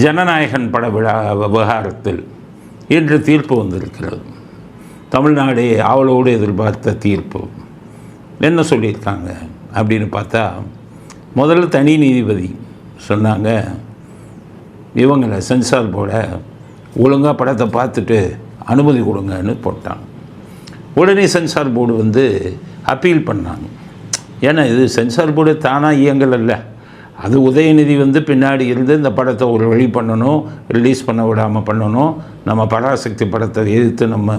ஜனநாயகன் பட விவகாரத்தில் இன்று தீர்ப்பு வந்திருக்கிறது. தமிழ்நாடு ஆவலோடு எதிர்பார்த்த தீர்ப்பு. என்ன சொல்லியிருக்காங்க அப்படின்னு பார்த்தா, முதல்ல தனி நீதிபதி சொன்னாங்க, இவங்களை சென்சார் போர்டை ஒழுங்காக படத்தை பார்த்துட்டு அனுமதி கொடுங்கன்னு போட்டாங்க. உடனே சென்சார் போர்டு அப்பீல் பண்ணாங்க. ஏன்னா இது சென்சார் போர்டு தானாக இயங்கலை, அது உதயநிதி பின்னாடி இருந்து இந்த படத்தை ஒரு வழி பண்ணணும், ரிலீஸ் பண்ண விடாமல் பண்ணணும். நம்ம பராசக்தி படத்தை எதிர்த்து நம்ம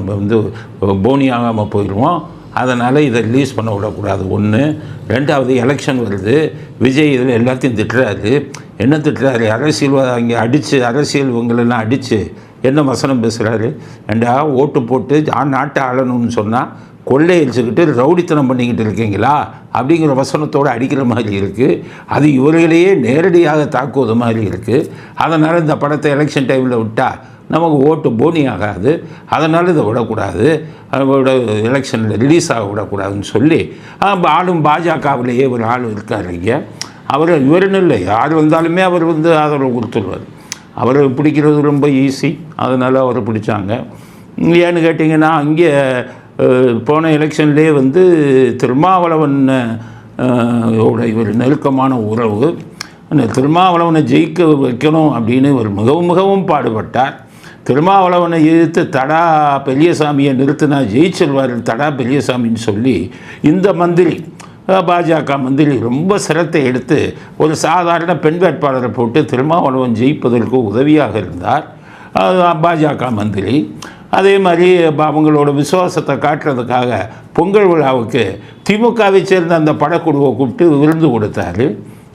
போனி ஆகாமல் போயிடுவோம். அதனால் இதை ரிலீஸ் பண்ண விடக்கூடாது. ஒன்று. ரெண்டாவது, எலெக்ஷன் வருது. விஜய் இதில் எல்லாத்தையும் திட்டுறாரு. என்ன திட்டுறாரு? அரசியல் அரசியல் இவங்களெல்லாம் அடித்து என்ன வசனம் பேசுகிறாரு? ரெண்டா ஓட்டு போட்டு நாட்டை ஆளணும்னு சொன்னால் கொள்ளையடிச்சுக்கிட்டு ரவுடித்தனம் பண்ணிக்கிட்டு இருக்கீங்களா அப்படிங்கிற வசனத்தோடு அடிக்கிற மாதிரி இருக்குது. அது இவர்களையே நேரடியாக தாக்குவது மாதிரி இருக்குது. அதனால் இந்த படத்தை எலெக்ஷன் டைமில் விட்டால் நமக்கு ஓட்டு போனி ஆகாது. அதனால் இதை விடக்கூடாது, அதோட எலெக்ஷனில் ரிலீஸ் ஆக விடக்கூடாதுன்னு சொல்லி ஆளும் பாஜகவிலேயே ஒரு ஆள் இருக்கார் இங்கே. இவருன்னு இல்லை, யார் வந்தாலுமே அவர் ஆதரவு கொடுத்துருவார். அவரை பிடிக்கிறது ரொம்ப ஈஸி. அதனால் அவரை பிடிச்சாங்க. ஏன்னு கேட்டிங்கன்னா, அங்கே போன எலெக்ஷன்லேயே திருமாவளவன் இவர் நெருக்கமான உறவு. அந்த திருமாவளவனை ஜெயிக்க வைக்கணும் அப்படின்னு இவர் மிகவும் பாடுபட்டார். திருமாவளவனை எதிர்த்து தடா பெரியசாமியை நிறுத்தினா ஜெயிச்சிருவார் தடா பெரியசாமின்னு சொல்லி இந்த மந்திரி, பாஜக மந்திரி ரொம்ப சிரத்தை எடுத்து ஒரு சாதாரண பெண் வேட்பாளரை போட்டு திருமாவளவன் ஜெயிப்பதற்கு உதவியாக இருந்தார் பாஜக மந்திரி. அதே மாதிரி அவங்களோட விசுவாசத்தை காட்டுறதுக்காக பொங்கல் விழாவுக்கு திமுகவை சேர்ந்த அந்த படக்குழுவை கூப்பிட்டு விருந்து கொடுத்தாரு,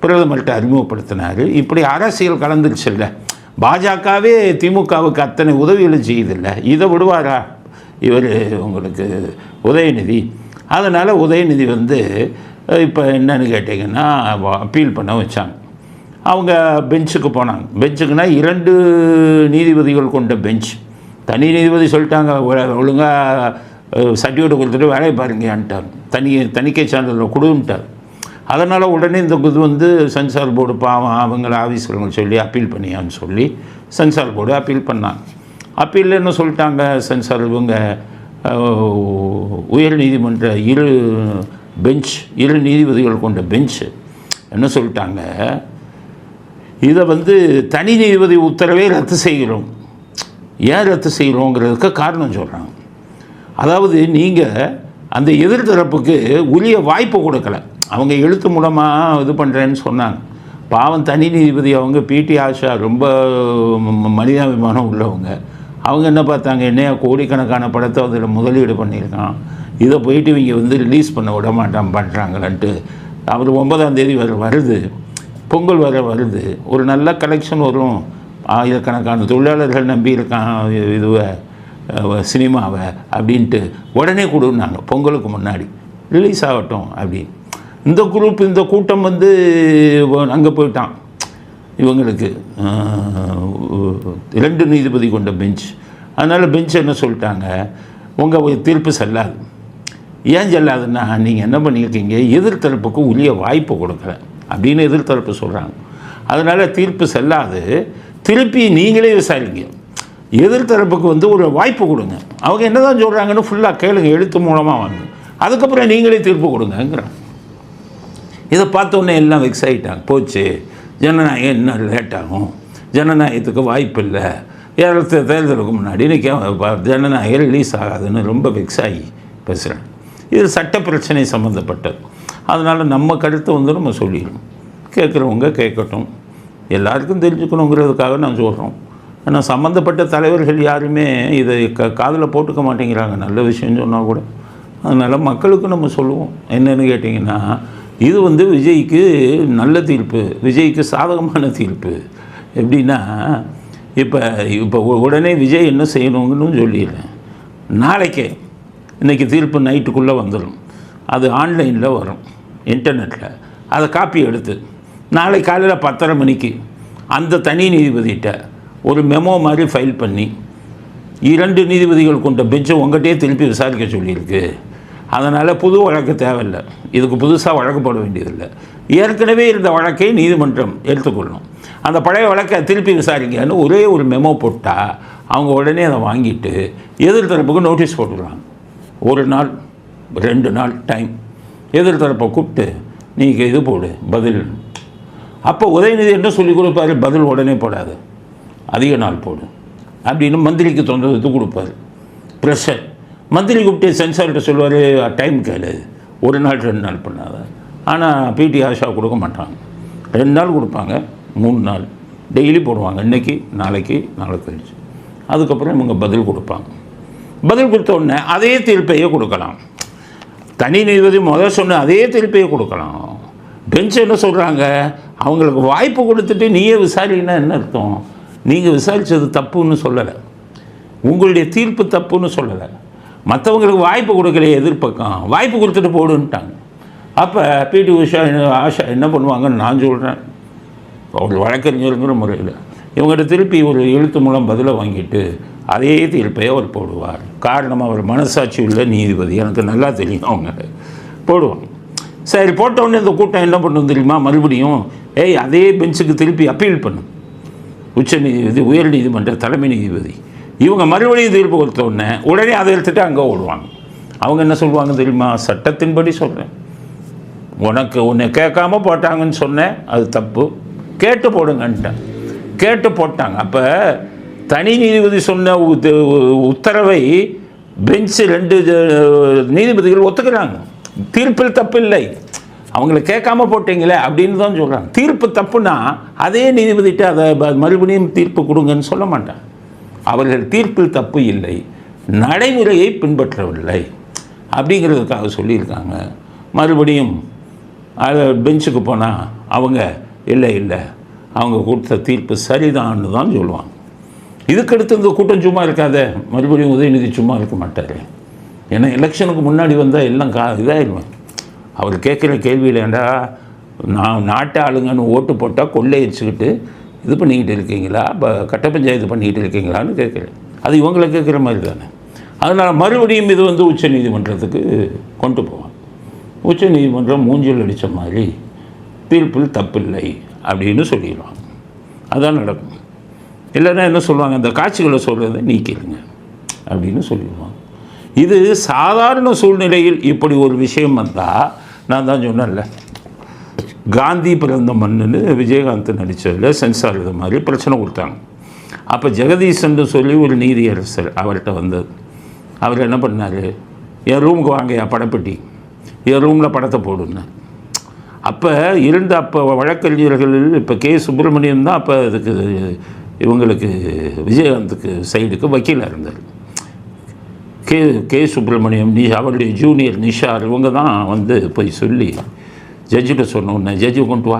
பிரதமர்கிட்ட அறிமுகப்படுத்தினார். இப்படி அரசியல் கலந்துருச்சுல்ல. பாஜகவே திமுகவுக்கு அத்தனை உதவிகளும் செய்யுதில்லை. இதை விடுவாரா இவர் உங்களுக்கு உதயநிதி? அதனால் உதயநிதி இப்போ என்னன்னு கேட்டிங்கன்னா, அப்பீல் பண்ண வச்சாங்க. அவங்க பெஞ்சுக்கு போனாங்க. பெஞ்சுக்குன்னா 2 நீதிபதிகள் கொண்ட பெஞ்ச். தனி நீதிபதி சொல்லிட்டாங்க, ஒழுங்காக சர்டிஃபிகேட் கொடுத்துட்டு வேலையை பாருங்கன்ட்டார். தணிக்கை சான்றிதழ் கொடுன்ட்டார். அதனால் உடனே இந்த இது சென்சார் போர்டு பாவம் அவங்கள ஆஃபீஸருங்க சொல்லி அப்பீல் பண்ணியான்னு சொல்லி சென்சார் போர்டு அப்பீல் பண்ணாங்க. அப்பீலில் என்ன சொல்லிட்டாங்க, சென்சார் இவங்க உயர் நீதிமன்ற 2 நீதிபதிகள் கொண்ட பெஞ்சு என்ன சொல்லிட்டாங்க, இதை தனி நீதிபதி உத்தரவை ரத்து செய்கிறோம். ஏன் ரத்து செய்கிறோங்கிறதுக்கு காரணம் சொல்கிறாங்க. அதாவது நீங்கள் அந்த எதிர்த்தரப்புக்கு உரிய வாய்ப்பு கொடுக்கல. அவங்க எழுத்து மூலமாக இது பண்ணுறேன்னு சொன்னாங்க. பாவம் தனி நீதிபதி அவங்க பிடி ஆஷா ரொம்ப மனிதாபிமானம் உள்ளவங்க. அவங்க என்ன பார்த்தாங்க, என்னையா கோடிக்கணக்கான படத்தை அதில் முதலீடு பண்ணியிருக்கான், இதை போயிட்டு இவங்க ரிலீஸ் பண்ண விட மாட்டான் பண்ணுறாங்களன்ட்டு. அவர் 9ஆம் தேதி வருது, பொங்கல் வருது, ஒரு நல்ல கலெக்ஷன் வரும், ஆயிரக்கணக்கான தொழிலாளர்கள் நம்பி இருக்கான் இதுவை சினிமாவை அப்படின்ட்டு உடனே கொடுன்னாங்க. பொங்கலுக்கு முன்னாடி ரிலீஸ் ஆகட்டும் அப்படின்னு. இந்த குரூப் இந்த கூட்டம் அங்கே போயிட்டான். இவங்களுக்கு 2 நீதிபதி கொண்ட பெஞ்ச். அதனால் பெஞ்ச் என்ன சொல்லிட்டாங்க, உங்கள் தீர்ப்பு செல்லாது. ஏன் செல்லாதுன்னா, நீங்கள் என்ன பண்ணியிருக்கீங்க, எதிர்த்தரப்புக்கு உரிய வாய்ப்பு கொடுக்கல அப்படின்னு எதிர்த்தரப்பு சொல்கிறாங்க. அதனால் தீர்ப்பு செல்லாது, திருப்பி நீங்களே விசாரிங்க, எதிர்த்தரப்புக்கு ஒரு வாய்ப்பு கொடுங்க. அவங்க என்ன தான் சொல்கிறாங்கன்னு ஃபுல்லாக கேளுங்க, எழுத்து மூலமாக வாங்க, அதுக்கப்புறம் நீங்களே தீர்ப்பு கொடுங்கங்கிறாங்க. இதை பார்த்தோன்னே எல்லாம் வெக்ஸ் ஆகிட்டாங்க. போச்சு, ஜனநாயகம் இன்னும் லேட் ஆகும், ஜனநாயகத்துக்கு வாய்ப்பு இல்லை, தேர்தலுக்கு முன்னாடி இன்றைக்கி ஜனநாயகம் ரிலீஸ் ஆகாதுன்னு ரொம்ப வெக்ஸ் ஆகி பேசுகிறேன். இது சட்ட பிரச்சனை சம்மந்தப்பட்டது. அதனால் நம்ம கருத்தை நம்ம சொல்லிடணும், கேட்குறவங்க கேட்கட்டும், எல்லாருக்கும் தெரிஞ்சுக்கணுங்கிறதுக்காக நான் சொல்கிறோம். ஆனால் சம்மந்தப்பட்ட தலைவர்கள் யாருமே இதை காதில் போட்டுக்க மாட்டேங்கிறாங்க, நல்ல விஷயம் சொன்னால் கூட. அதனால் மக்களுக்கு நம்ம சொல்லுவோம். என்னென்னு கேட்டிங்கன்னா, இது விஜய்க்கு நல்ல தீர்ப்பு, விஜய்க்கு சாதகமான தீர்ப்பு. எப்படின்னா, இப்போ உடனே விஜய் என்ன செய்யணுங்கன்னு சொல்லிடுறேன். நாளைக்கே இன்றைக்கி தீர்ப்பு நைட்டுக்குள்ளே வந்துடும். அது ஆன்லைனில் வரும், இன்டர்நெட்டில். அதை காப்பி எடுத்து நாளை காலையில் 10:30 மணிக்கு அந்த தனி நீதிபதிகிட்ட ஒரு மெமோ மாதிரி ஃபைல் பண்ணி 2 நீதிபதிகள் கொண்ட பெஞ்சை உங்கள்கிட்டயே திருப்பி விசாரிக்க சொல்லியிருக்கு. அதனால் புது வழக்கு தேவையில்லை, இதுக்கு புதுசாக வழக்கு போட வேண்டியதில்லை. ஏற்கனவே இருந்த வழக்கை நீதிமன்றம் எடுத்துக்கொள்ளணும். அந்த பழைய வழக்கை திருப்பி விசாரிக்கன்னு ஒரே ஒரு மெமோ போட்டால் அவங்க உடனே அதை வாங்கிட்டு எதிர்த்தரப்புக்கு நோட்டீஸ் போட்டுக்கலாம். 1 நாள் 2 நாள் டைம் எதிர்த்தரப்பை கூப்பிட்டு நீங்கள் இது போடு பதில். அப்போ உதயநிதி என்ன சொல்லிக் கொடுப்பாரு, பதில் உடனே போடாது, அதிக நாள் போடு அப்படின்னு மந்திரிக்கு தொந்தரவு கொடுப்பார். ப்ரெஷர் மந்திரி கூப்பிட்டு சென்சார்கிட்ட சொல்லுவார், டைம் கேளு, 1 நாள் 2 நாள் பண்ணாத. ஆனால் பிடி ஆஷா கொடுக்க மாட்டாங்க, 2 நாள் கொடுப்பாங்க, 3 நாள் டெய்லி போடுவாங்க, இன்றைக்கி நாளைக்கு நாளை கழிச்சு. அதுக்கப்புறம் இவங்க பதில் கொடுப்பாங்க. பதில் கொடுத்த உடனே அதே தீர்ப்பையே கொடுக்கலாம். தனி நீதிபதி சொன்ன அதே தீர்ப்பையே கொடுக்கலாம். பெஞ்ச் என்ன சொல்கிறாங்க, அவங்களுக்கு வாய்ப்பு கொடுத்துட்டு நீயே விசாரின்னா என்ன அர்த்தம்? நீங்கள் விசாரித்தது தப்புன்னு சொல்லலை, உங்களுடைய தீர்ப்பு தப்புன்னு சொல்லலை, மற்றவங்களுக்கு வாய்ப்பு கொடுக்கலையே எதிர்ப்பக்கம், வாய்ப்பு கொடுத்துட்டு போடுன்ட்டாங்க. அப்போ பிடி ஆஷா என்ன பண்ணுவாங்கன்னு நான் சொல்கிறேன், அவர் வழக்கறிஞருங்கிற முறையில் இவங்கள்ட்ட திருப்பி ஒரு எழுத்து மூலம் பதிலை வாங்கிட்டு அதே தீர்ப்பை அவர் போடுவார். காரணம், அவர் மனசாட்சி உள்ள நீதிபதி, எனக்கு நல்லா தெரியும், அவங்க போடுவாங்க. சரி, போட்டவுடனே இந்த கூட்டம் என்ன பண்ணும் தெரியுமா, மறுபடியும் அதே பெஞ்சுக்கு திருப்பி அப்பீல் பண்ணும். உயர் நீதிமன்ற தலைமை நீதிபதி இவங்க மறுபடியும் தீர்ப்பு கொடுத்த உடனே அதை எடுத்துகிட்டு அங்கே ஓடுவாங்க. அவங்க என்ன சொல்லுவாங்க தெரியுமா, சட்டத்தின்படி சொல்கிறேன், உன்னை கேட்காம போட்டாங்கன்னு சொன்னேன், அது தப்பு, கேட்டு போடுங்கன்ட்டேன். கேட்டு போட்டாங்க. அப்போ தனி நீதிபதி சொன்ன உத்தரவை பெஞ்சு 2 நீதிபதிகள் ஒத்துக்கிறாங்க. தீர்ப்பில் தப்பு இல்லை, அவங்கள கேட்காம போட்டீங்களே அப்படின்னு தான் சொல்கிறாங்க. தீர்ப்பு தப்புனா அதே நீதிபதிட்டு அதை மறுபடியும் தீர்ப்பு கொடுங்கன்னு சொல்ல மாட்டாங்க. அவர்கள் தீர்ப்பில் தப்பு இல்லை, நடைமுறையை பின்பற்றவில்லை அப்படிங்கிறதுக்காக சொல்லியிருக்காங்க. மறுபடியும் அதை பெஞ்சுக்கு போனால் அவங்க இல்லை அவங்க கொடுத்த தீர்ப்பு சரிதான்னு தான் சொல்லுவாங்க. இதுக்கடுத்து இந்த கூட்டம் சும்மா இருக்காத, மறுபடியும் உதயநிதி சும்மா இருக்க மாட்டார். ஏன்னா எலெக்ஷனுக்கு முன்னாடி வந்தால் எல்லாம் இதாகிடுவேன். அவர் கேட்குற கேள்வியில், ஏண்டா நான் நாட்டு ஆளுங்கன்னு ஓட்டு போட்டால் கொள்ளையடிச்சுக்கிட்டு இது பண்ணிக்கிட்டு இருக்கீங்களா, கட்ட பஞ்சாயத்து பண்ணிக்கிட்டு இருக்கீங்களான்னு கேட்குறேன். அது இவங்களை கேட்குற மாதிரி தானே. அதனால் மறுபடியும் இது உச்ச நீதிமன்றத்துக்கு கொண்டு போவாங்க. உச்ச நீதிமன்றம் மூஞ்சில் அடித்த மாதிரி தீர்ப்பில் தப்பில்லை அப்படின்னு சொல்லிடுவாங்க. அதான் நடக்கும். இல்லைன்னா என்ன சொல்லுவாங்க, அந்த காட்சிகளை சொல்கிறத நீக்கிடுங்க அப்படின்னு சொல்லிடுவாங்க. இது சாதாரண சூழ்நிலையில் இப்படி ஒரு விஷயம் வந்தால், நான் தான் சொன்னேன்ல, காந்தி பிறந்த மண்ணுன்னு விஜயகாந்த் நடித்ததில் சென்சார் இது மாதிரி பிரச்சனை கொடுத்தாங்க. அப்போ ஜெகதீசன் சொல்லி ஒரு நீதியரசர் அவர்கிட்ட வந்தது. அவர் என்ன பண்ணார், என் ரூமுக்கு வாங்க, படப்பெட்டி என் ரூமில் படத்தை போடுனார். அப்போ வழக்கறிஞர்களில் இப்போ கே சுப்பிரமணியம் தான் அப்போ அதுக்கு இவங்களுக்கு விஜயகாந்துக்கு சைடுக்கு வக்கீலாக இருந்தார். கே சுப்பிரமணியம் அவருடைய ஜூனியர் நிஷார் இவங்க தான் போய் சொல்லி ஜட்ஜிட்ட சொன்ன ஜட்ஜி கொண்டு வா,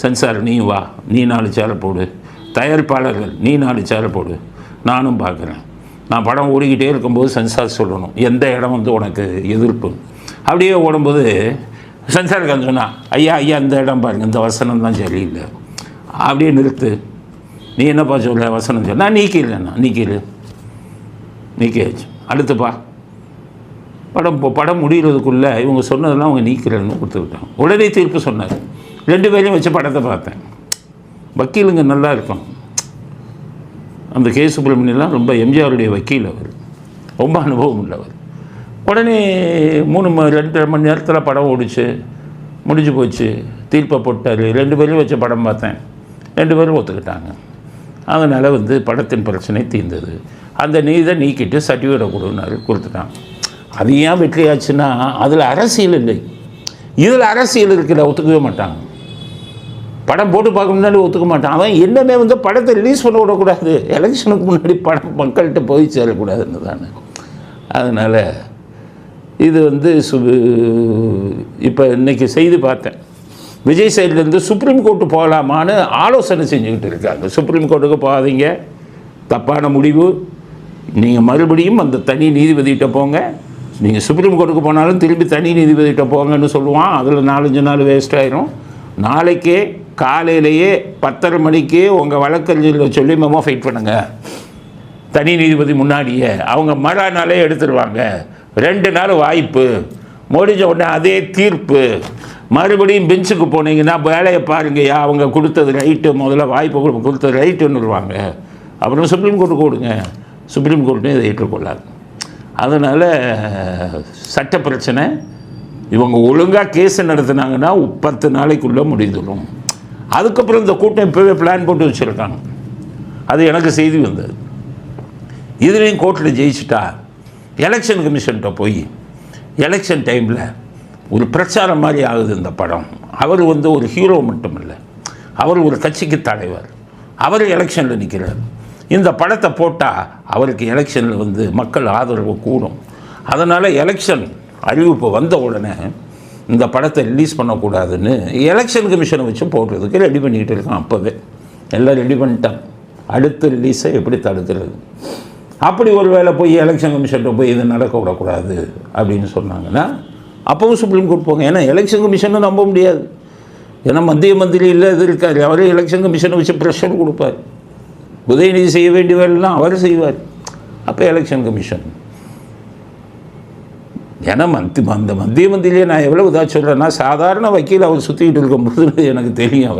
சென்சார் நீ வா, நீ 4 சேரை போடு, தயாரிப்பாளர்கள் நீ 4 சேரை போடு, நானும் பார்க்குறேன். நான் படம் ஓடிக்கிட்டே இருக்கும்போது சென்சார் சொல்லணும் எந்த இடம் உனக்கு எதிர்ப்பு. அப்படியே ஓடும்போது சென்சாருக்கு சொன்னா, ஐயா இந்த இடம் பாருங்கள், இந்த வசனம் தான் சரியில்லை, அப்படியே நிறுத்து, நீ என்னப்பா சொல்ல வசனம் சொல்ல, நான் நீக்கியாச்சு, அடுத்துப்பா படம் முடிகிறதுக்குள்ளே இவங்க சொன்னதெல்லாம் அவங்க நீக்கிறேன்னு கொடுத்துக்கிட்டாங்க. உடனே தீர்ப்பு சொன்னார். 2 பேரையும் வச்சு படத்தை பார்த்தேன். வக்கீலுங்க நல்லா இருக்கும். அந்த கே சுப்பிரமணியெல்லாம் ரொம்ப எம்ஜிஆருடைய வக்கீல், அவர் ரொம்ப அனுபவம் உள்ளவர். உடனே 2.5 மணி நேரத்தில் படம் ஓடிச்சு, முடிஞ்சு போச்சு, தீர்ப்பை போட்டார். 2 பேரையும் வச்சு படம் பார்த்தேன், 2 பேரும் ஒத்துக்கிட்டாங்க. அதனால் படத்தின் பிரச்சனை தீர்ந்தது. அந்த நீதை நீக்கிட்டு சர்டிஃபிகேட்டை கொடுத்துட்டாங்க. அது ஏன் வெற்றியாச்சுன்னா அதில் அரசியல் இல்லை, இதில் அரசியல் இருக்கிற ஒத்துக்கவே மாட்டாங்க. படம் போட்டு பார்க்க முன்னாடி ஒத்துக்க மாட்டான். அவன் என்னமே படத்தை ரிலீஸ் பண்ண விடக்கூடாது, எலெக்ஷனுக்கு முன்னாடி படம் மக்கள்கிட்ட போய் சேரக்கூடாதுன்னு தானே. அதனால் இது இப்போ இன்றைக்கி செய்தி பார்த்தேன், விஜய் சைட்லேருந்து சுப்ரீம் கோர்ட்டு போகலாமான்னு ஆலோசனை செஞ்சுக்கிட்டு இருக்காங்க. சுப்ரீம் கோர்ட்டுக்கு போகாதீங்க, தப்பான முடிவு, நீங்கள் மறுபடியும் அந்த தனி நீதிபதிகிட்ட போங்க. நீங்கள் சுப்ரீம் கோர்ட்டுக்கு போனாலும் திரும்பி தனி நீதிபதிகிட்ட போங்கன்னு சொல்லுவான். அதில் 4-5 நாள் வேஸ்ட் ஆயிரும். நாளைக்கே காலையிலேயே 10:30 மணிக்கே உங்கள் வழக்கறிஞர்களை சொல்லி ஃபைட் பண்ணுங்கள் தனி நீதிபதி முன்னாடியே, அவங்க மறுநாளே எடுத்துருவாங்க 2 நாள் வாய்ப்பு, முடிஞ்ச உடனே அதே தீர்ப்பு, மறுபடியும் பெஞ்சுக்கு போனீங்கன்னா வேலையை பாருங்கய்யா, அவங்க கொடுத்தது ரைட்டு, முதல்ல வாய்ப்பு கொடுத்தது ரைட்டுன்னுருவாங்க. அப்புறம் சுப்ரீம் கோர்ட்டுக்கு கொடுங்க, சுப்ரீம் கோர்ட்டும் இதை ஏற்றுக்கொள்ளாது. அதனால் சட்ட பிரச்சனை இவங்க ஒழுங்காக கேஸ் நடத்துனாங்கன்னா 10 நாளைக்குள்ளே முடிந்துடும். அதுக்கப்புறம் இந்த கூட்டம் இப்போவே பிளான் போட்டு வச்சுருக்காங்க. அது எனக்கு செய்தி வந்தது. இதுலேயும் கோர்ட்டில் ஜெயிச்சிட்டா எலெக்ஷன் கமிஷன்கிட்ட போய் எலெக்ஷன் டைமில் ஒரு பிரச்சாரம் மாதிரி ஆகுது இந்த படம். அவர் ஒரு ஹீரோ மட்டும் இல்லை, அவர் ஒரு கட்சிக்கு தலைவர், அவர் எலெக்ஷனில் நிற்கிறார். இந்த படத்தை போட்டால் அவருக்கு எலெக்ஷனில் மக்கள் ஆதரவு கூடும். அதனால் எலெக்ஷன் அறிவிப்பு வந்த உடனே இந்த படத்தை ரிலீஸ் பண்ணக்கூடாதுன்னு எலெக்ஷன் கமிஷனை வச்சு போடுறதுக்கு ரெடி பண்ணிக்கிட்டு இருக்கான். அப்போவே எல்லாம் ரெடி பண்ணிட்டான். அடுத்த ரிலீஸை எப்படி தடுக்கிறது? அப்படி ஒரு வேளை போய் எலெக்ஷன் கமிஷன்கிட்ட போய் இது நடக்க விடக்கூடாது அப்படின்னு சொன்னாங்கன்னா அப்போவும் சுப்ரீம் கோர்ட் போங்க. ஏன்னா எலெக்ஷன் கமிஷனை நம்ப முடியாது. ஏன்னா மத்திய மந்திரி இல்லை இது இருக்கார், அவரே எலெக்ஷன் கமிஷனை வச்சு ப்ரெஷர் கொடுப்பார். உதயநிதி செய்ய வேண்டிய வேலைலாம் அவர் செய்வார். அப்போ எலெக்ஷன் கமிஷன் ஏன்னா அந்த மத்திய மந்திரியே நான் எவ்வளோ இதாக சொல்கிறேன்னா, சாதாரண வக்கீல் அவர் சுற்றிக்கிட்டு இருக்கும்போது எனக்கு தெரியும்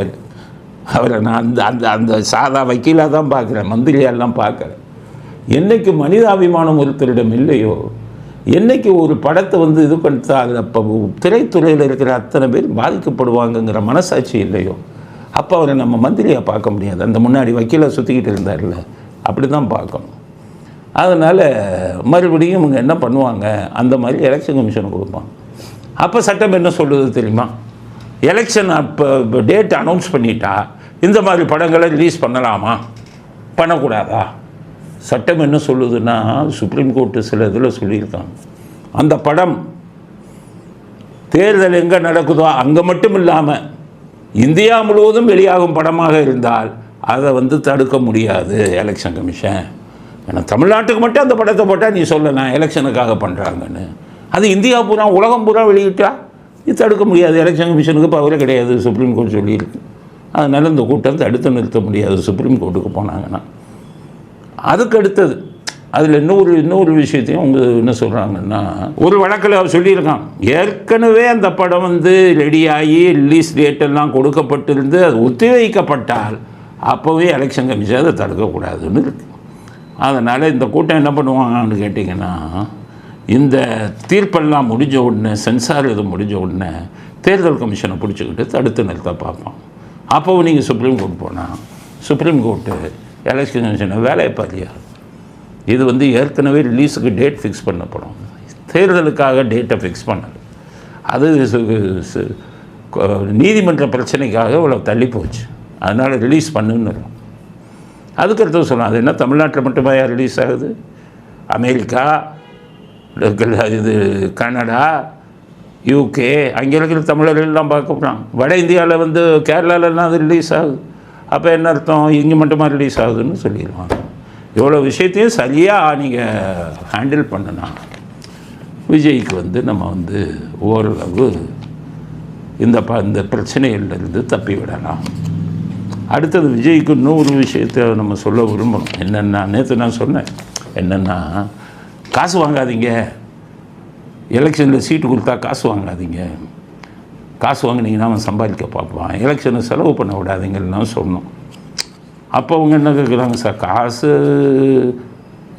அவரை நான் அந்த அந்த அந்த சாதா வக்கீலாக தான் பார்க்குறேன், மந்திரியாலாம் பார்க்குறேன். என்றைக்கு மனிதாபிமானம் ஒருத்தரிடம் இல்லையோ, என்றைக்கு ஒரு படத்தை இது பண்ணிட்டா அதில் அப்போ திரைத்துறையில் இருக்கிற அத்தனை பேர் பாதிக்கப்படுவாங்கங்கிற மனசாட்சி இல்லையோ, அப்போ அவரை நம்ம மந்திரியாக பார்க்க முடியாது. அந்த முன்னாடி வக்கீலை சுற்றிக்கிட்டு இருந்தார்ல, அப்படி தான் பார்க்கணும். அதனால் மறுபடியும் இவங்க என்ன பண்ணுவாங்க, அந்த மாதிரி எலெக்ஷன் கமிஷன் கொடுப்பாங்க. அப்போ சட்டம் என்ன சொல்லுது தெரியுமா? எலெக்ஷன் அப்போ டேட் அனௌன்ஸ் பண்ணிட்டா இந்த மாதிரி படங்களை ரிலீஸ் பண்ணலாமா, பண்ணக்கூடாதா? சட்டம் என்ன சொல்லுதுன்னா, சுப்ரீம் கோர்ட்டு சில இதில் சொல்லியிருக்காங்க, அந்த படம் தேர்தல் எங்கே நடக்குதோ அங்கே மட்டும் இல்லாமல் இந்தியா முழுவதும் வெளியாகும் படமாக இருந்தால் அதை தடுக்க முடியாது எலெக்ஷன் கமிஷன். ஏன்னா தமிழ்நாட்டுக்கு மட்டும் அந்த படத்தை போட்டால் நீ சொல்லலாம் எலெக்ஷனுக்காக பண்ணுறாங்கன்னு. அது இந்தியா பூரா உலகம் பூரா வெளியிட்டா இது தடுக்க முடியாது. எலெக்ஷன் கமிஷனுக்கு பவரே கிடையாது, சுப்ரீம் கோர்ட் சொல்லியிருக்கு. அதனால் இந்த கூட்டத்தை தடுத்து நிறுத்த முடியாது சுப்ரீம் கோர்ட்டுக்கு போனாங்கன்னா. அதுக்கு அடுத்தது அதில் இன்னொரு விஷயத்தையும் அவங்க என்ன சொல்கிறாங்கன்னா, ஒரு வழக்கில் அவர் சொல்லியிருக்கான், ஏற்கனவே அந்த படம் ரெடியாகி ரிலீஸ் டேட்டெல்லாம் கொடுக்கப்பட்டிருந்து அது ஒத்திவைக்கப்பட்டால் அப்போவே எலெக்ஷன் கமிஷன் அதை தடுக்கக்கூடாதுன்னு இருக்குது. அதனால் இந்த கூட்டம் என்ன பண்ணுவாங்கன்னு கேட்டிங்கன்னா, இந்த தீர்ப்பெல்லாம் முடிஞ்ச உடனே, சென்சார் இது முடிஞ்ச உடனே தேர்தல் கமிஷனை பிடிச்சிக்கிட்டு தடுத்து நிறுத்த பார்ப்போம். அப்போவும் நீங்கள் சுப்ரீம் கோர்ட் போனால் சுப்ரீம் கோர்ட்டு எலெக்ஷன் கமிஷனை வேலையை பாரியா, இது ஏற்கனவே ரிலீஸுக்கு டேட் ஃபிக்ஸ் பண்ணப்படும், தேர்தலுக்காக டேட்டை ஃபிக்ஸ் பண்ணது, அது நீதிமன்ற பிரச்சனைக்காக இவ்வளோ தள்ளி போச்சு, அதனால் ரிலீஸ் பண்ணுன்னு. அதுக்கடுத்து சொல்லலாம், அது என்ன தமிழ்நாட்டில் மட்டுமே ரிலீஸ் ஆகுது? அமெரிக்கா, இது கனடா, யூகே, அங்கே இருக்கிற தமிழர்கள்லாம் பார்க்கலாம். வட இந்தியாவில் கேரளாவிலலாம் அது ரிலீஸ் ஆகுது. அப்போ என்ன அர்த்தம், இங்கே மட்டுமா ரிலீஸ் ஆகுதுன்னு சொல்லிடுவாங்க. இவ்வளோ விஷயத்தையும் சரியாக நீங்கள் ஹேண்டில் பண்ணனா விஜய்க்கு நம்ம ஓரளவு இந்த பிரச்சனைகள்லேருந்து தப்பி விடலாம். அடுத்தது விஜய்க்கு இன்னொரு விஷயத்தை நம்ம சொல்ல விரும்பணும். என்னென்னா, நேற்று நான் சொன்னேன், என்னென்னா, காசு வாங்காதீங்க, எலெக்ஷனில் சீட்டு கொடுத்தா காசு வாங்காதீங்க, காசு வாங்கினீங்கன்னா அவன் சம்பாதிக்க பார்ப்பான், எலெக்ஷனை செலவு பண்ண விடாதீங்கன்னு சொன்னோம். அப்போ அவங்க என்ன கேட்குறாங்க, சார் காசு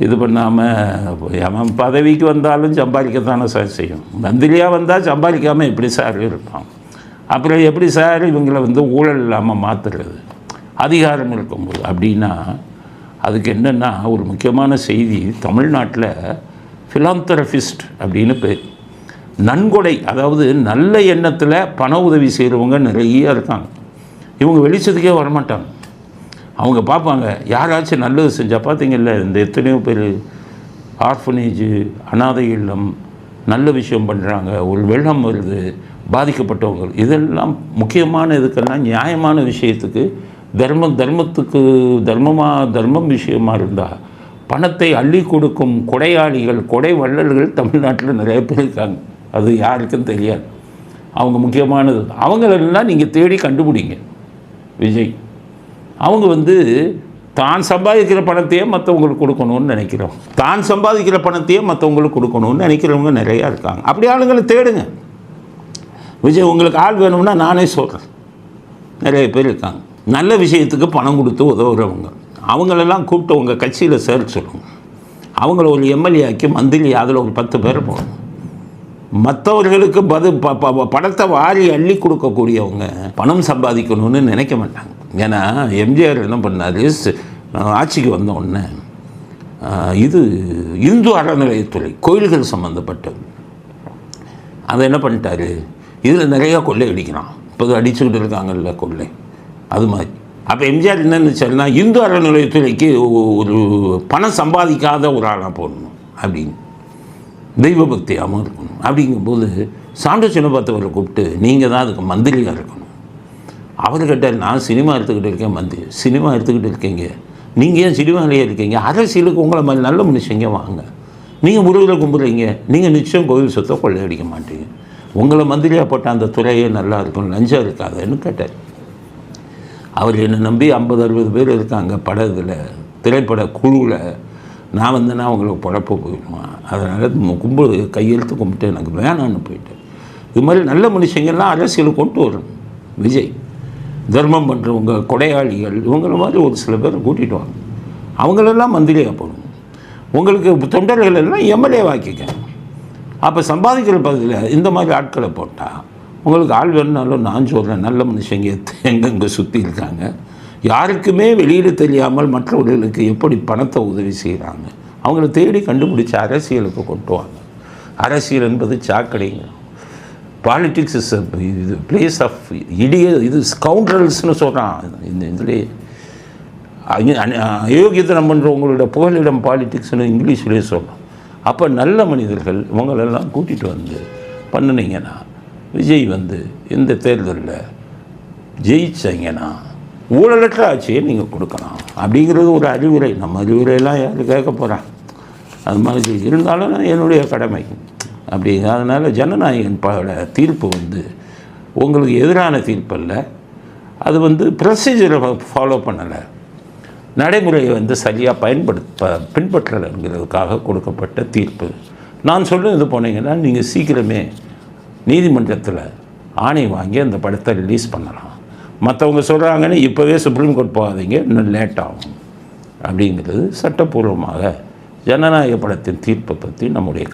இது பண்ணாமல் அவன் பதவிக்கு வந்தாலும் சம்பாதிக்கத்தானே சார் செய்யும், மந்திரியாக வந்தால் சம்பாதிக்காமல் எப்படி சார் இருப்பான், அப்புறம் எப்படி சார் இவங்களை ஊழல் இல்லாமல் மாற்றுறது அதிகாரம் இருக்கும்போது அப்படின்னா? அதுக்கு என்னென்னா, ஒரு முக்கியமான செய்தி, தமிழ்நாட்டில் ஃபிலாந்தரபிஸ்ட் அப்படின்னு பேர், நன்கொடை, அதாவது நல்ல எண்ணத்தில் பண உதவி செய்கிறவங்க நிறைய இருக்காங்க. இவங்க வெளிச்சத்துக்கே வரமாட்டாங்க. அவங்க பார்ப்பாங்க, யாராச்சும் நல்லது செஞ்சால் பார்த்தீங்கல்ல, இந்த எத்தனையோ பேர் ஆர்ஃபனேஜு, அனாதை இல்லம், நல்ல விஷயம் பண்ணுறாங்க, ஒரு வெள்ளம் வருது, பாதிக்கப்பட்டவங்க, இதெல்லாம் முக்கியமான இதுக்கெல்லாம் நியாயமான விஷயத்துக்கு தர்மத்துக்கு தர்மம் விஷயமாக இருந்தால் பணத்தை அள்ளி கொடுக்கும் கொடையாளிகள், கொடை வள்ளல்கள் தமிழ்நாட்டில் நிறைய பேர் இருக்காங்க. அது யாருக்கும் தெரியாது. அவங்க முக்கியமானது, அவங்களெல்லாம் நீங்கள் தேடி கண்டுபிடிங்க. விஜய் அவங்க தான் சம்பாதிக்கிற பணத்தையே மற்றவங்களுக்கு கொடுக்கணும்னு நினைக்கிறோம். தான் சம்பாதிக்கிற பணத்தையே மற்றவங்களுக்கு கொடுக்கணும்னு நினைக்கிறவங்க நிறையா இருக்காங்க. அப்படி ஆளுங்களை தேடுங்க. விஜய் உங்களுக்கு ஆள் வேணும்னா நானே சொல்கிறேன், நிறைய பேர் இருக்காங்க. நல்ல விஷயத்துக்கு பணம் கொடுத்து உதவுறவங்க, அவங்களெல்லாம் கூப்பிட்டு உங்கள் கட்சியில் சேர சொல்லுங்க. அவங்கள ஒரு எம்எல்ஏ ஆக்கி மந்திரி அதில் ஒரு 10 பேர் போகணும். மற்றவர்களுக்கு பணத்தை வாரி அள்ளி கொடுக்கக்கூடியவங்க பணம் சம்பாதிக்கணும்னு நினைக்க மாட்டாங்க. ஏன்னா எம்ஜிஆர் என்ன பண்ணார், ஆட்சிக்கு வந்த உடனே இது இந்து அறநிலையத்துறை கோயில்கள் சம்மந்தப்பட்டது, அதை என்ன பண்ணிட்டாரு, இதில் நிறையா கொள்ளை அடிக்கிறான். இப்போ அடிச்சுக்கிட்டு இருக்காங்கல்ல கொள்ளை, அது மாதிரி. அப்போ எம்ஜிஆர் என்ன நினச்சாருன்னா, இந்து அறநிலையத்துறைக்கு ஒரு பணம் சம்பாதிக்காத ஒரு ஆளாக போடணும் அப்படின்னு, தெய்வ பக்தியாகவும் இருக்கணும். அப்படிங்கும்போது சாண்டோ சின்னப்பத்தவரை கூப்பிட்டு நீங்கள் தான் அதுக்கு மந்திரியாக இருக்கணும். அவர் கேட்டார், நான் சினிமா எடுத்துக்கிட்டு இருக்கேன், மந்திரி சினிமா எடுத்துக்கிட்டு இருக்கீங்க, நீங்கள் ஏன் சினிமாலேயே இருக்கீங்க, அரசியலுக்கு உங்களை மாதிரி நல்ல மனுஷங்க வாங்க, நீங்கள் முருகரை கும்பிட்றீங்க, நீங்கள் நிச்சயம் கோவில் சொத்தை கொள்ளையடிக்க மாட்டீங்க, உங்களை மந்திரியாக போட்ட அந்த துறையே நல்லா இருக்கும், லஞ்சம் இருக்காதுன்னு கேட்டார். அவர் என்னை நம்பி 50-60 பேர் இருக்காங்க படத்தில், திரைப்பட குழுவில். நான் வந்தேன்னா அவங்களுக்கு பொழப்பு போயிடுவான், அதனால் கையெழுத்து கும்பிட்டு எனக்கு வேணான்னு போயிட்டேன். இது மாதிரி நல்ல மனுஷங்கள்லாம் அரசியல் கொண்டு வரணும். விஜய் தர்மம் பண்ணுறவங்க, கொடையாளிகள், இவங்கள மாதிரி ஒரு சில பேர் கூட்டிகிட்டு வாங்க, அவங்களெல்லாம் மந்திரியாக போகணும். உங்களுக்கு தொண்டர்கள் எல்லாம் எம்எல்ஏ வாக்கிக்க. அப்போ சம்பாதிக்கிற பகுதியில் இந்த மாதிரி ஆட்களை போட்டால் உங்களுக்கு ஆள் வேணுனாலும் நான் சொல்கிறேன், நல்ல மனுஷங்க எங்கெங்கே சுற்றி இருக்காங்க, யாருக்குமே வெளியில் தெரியாமல் மற்றவர்களுக்கு எப்படி பணத்தை உதவி செய்கிறாங்க, அவங்கள தேடி கண்டுபிடிச்சி அரசியலுக்கு கொண்டு வாங்க. அரசியல் என்பது சாக்கடைங்க. பாலிட்டிக்ஸ் இஸ் இது பிளேஸ் ஆஃப் இது ஸ்கவுண்ட்ரல்ஸ்னு சொல்கிறான். இந்த இதுலேயே அயோக்கியத்தனம் பண்ணுறவங்களோட புகலிடம் பாலிட்டிக்ஸ்னு இங்கிலீஷ்லேயே சொல்கிறோம். அப்போ நல்ல மனிதர்கள் இவங்களெல்லாம் கூட்டிகிட்டு வந்து பண்ணினீங்கன்னா, விஜய் இந்த தேர்தலில் ஜெயிச்சிங்கன்னா ஊழலற்ற ஆட்சியை நீங்கள் கொடுக்கலாம் அப்படிங்கிறது ஒரு அறிவுரை. நம்ம அறிவுரையெல்லாம் யார் கேட்க போகிறான்? அது மாதிரி இருந்தாலும் என்னுடைய கடமை அப்படி. அதனால் ஜனநாயகன் தீர்ப்பு உங்களுக்கு எதிரான தீர்ப்பு அல்ல, அது ப்ரொசீஜரை ஃபாலோ பண்ணலை, நடைமுறையை சரியாக பின்பற்றலைங்கிறதுக்காக கொடுக்கப்பட்ட தீர்ப்பு. நான் சொல்லுறது போனீங்கன்னா நீங்கள் சீக்கிரமே நீதிமன்றத்தில் ஆணை வாங்கி அந்த படத்தை ரிலீஸ் பண்ணலாம். மற்றவங்க சொல்கிறாங்கன்னு இப்போவே சுப்ரீம் கோர்ட் போகாதீங்க, இன்னும் லேட் ஆகும் அப்படிங்கிறது சட்டப்பூர்வமாக ஜனநாயக படத்தின் தீர்ப்பை பற்றி நம்முடைய